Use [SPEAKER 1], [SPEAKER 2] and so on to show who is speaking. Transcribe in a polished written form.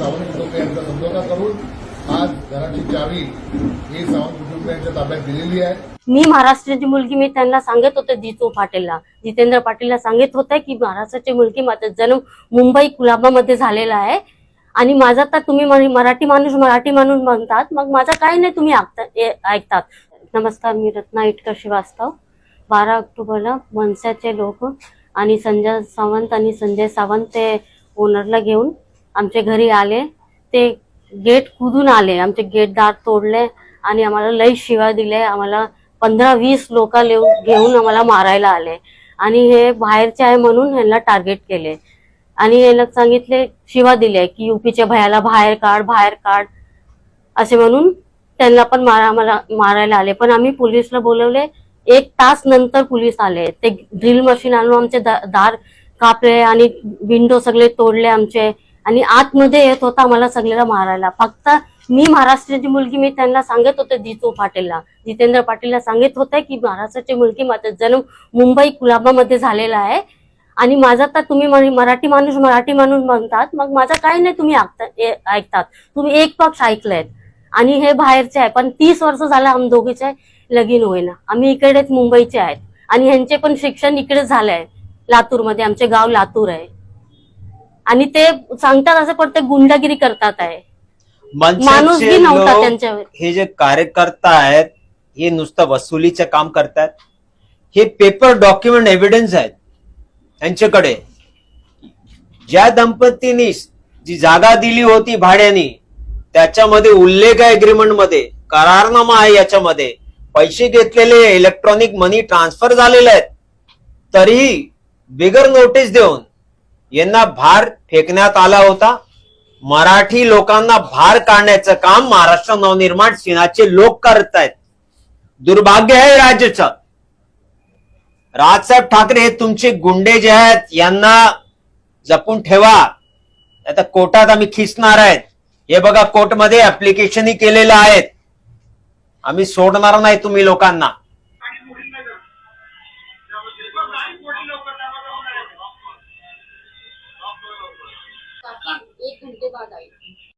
[SPEAKER 1] सावंत कुटुंब यांचा समझोता करून आज घराची चावी ही सावंत कुटुंबियांच्या ताब्यात दिलेली आहे।
[SPEAKER 2] मी महाराष्ट्राची मुलगी, मी त्यांना सांगत होते जितेंद्र पाटीलला सांगत होते की महाराष्ट्राची मुलगी, माझा जन्म मुंबई कुलाबामध्ये झालेला आहे आणि माझा तर तुम्ही मराठी माणूस म्हणतात, मग माझा काही नाही तुम्ही ऐकतात। नमस्कार, मी रत्ना इटकर श्रीवास्तव। 12 ऑक्टोबरला मनसेचे लोक आणि संजय सावंत ते ओनरला घेऊन आमच्या घरी आले। ते गेट कुदून आले, आमचे गेटदार तोडले आणि आम्हाला लई शिवा दिले। आम्हाला 15-20 लोक घेऊन आम्हाला मारायला आले आणि हे बाहेरचे आहे म्हणून ह्यांना टार्गेट केले आणि ह्याला सांगितले, शिवा दिले की यूपीच्या भयाला बाहेर काढ असे म्हणून त्यांना पण आम्हाला मारायला आले। पण आम्ही पोलिसला बोलवले। 1 तास नंतर पोलीस आले। ते ड्रिल मशीन आणून आमचे दार कापले आणि विंडो सगळे तोडले आमचे आणि आतमध्ये येत होता आम्हाला सगळ्याला मारायला। फक्त मी महाराष्ट्राची मुलगी, मी त्यांना सांगत होते जितेंद्र पाटीलला सांगत होते की महाराष्ट्राची मुलगी, माझा जन्म मुंबई कुलाबामध्ये झालेला आहे आणि माझा तर तुम्ही मराठी माणूस म्हणतात, मग माझा काही नाही तुम्ही ऐकतात। तुम्ही एक पक्ष ऐकलेत आणि हे बाहेरचे आहे। पण 30 वर्ष झालं आम्ही दोघीचे लगीन होईना। आम्ही इकडेच मुंबईचे आहेत आणि ह्यांचे पण शिक्षण इकडेच झालंय, लातूरमध्ये। आमचे गाव लातूर आहे आणि ते सांगतात असं, पण ते गुंडागिरी करतात आहे। माणूसगी नव्हता त्यांच्यावर।
[SPEAKER 3] हे जे कार्यकर्ता आहेत हे नुसतं वसुलीचे काम करतात। हे पेपर डॉक्युमेंट एव्हिडन्स आहेत त्यांच्याकडे। ज्या दंपतींनी जी जागा दिली होती भाड्याने, त्याच्यामध्ये उल्लेख आहे, एग्रीमेंट मध्ये करारनामा आहे, याच्यामध्ये पैसे घेतलेले, इलेक्ट्रॉनिक मनी ट्रान्सफर झालेले आहेत, तरीही बिगर नोटीस देऊन यांना भार फेकण्यात आला होता। मराठी लोकांना भार काढण्याचं काम महाराष्ट्र नवनिर्माण सेनाचे लोक करत आहेत। दुर्भाग्य आहे राज्याचं। राजसाहेब ठाकरे हे तुमचे गुंडे जे आहेत यांना जपून ठेवा, आता कोर्टात आम्ही खिचणार आहेत। हे बघा, कोर्टमध्ये ऍप्लिकेशनही केलेलं आहेत। आम्ही सोडणार नाही तुम्ही लोकांना।
[SPEAKER 2] एक घंटे बाद आई।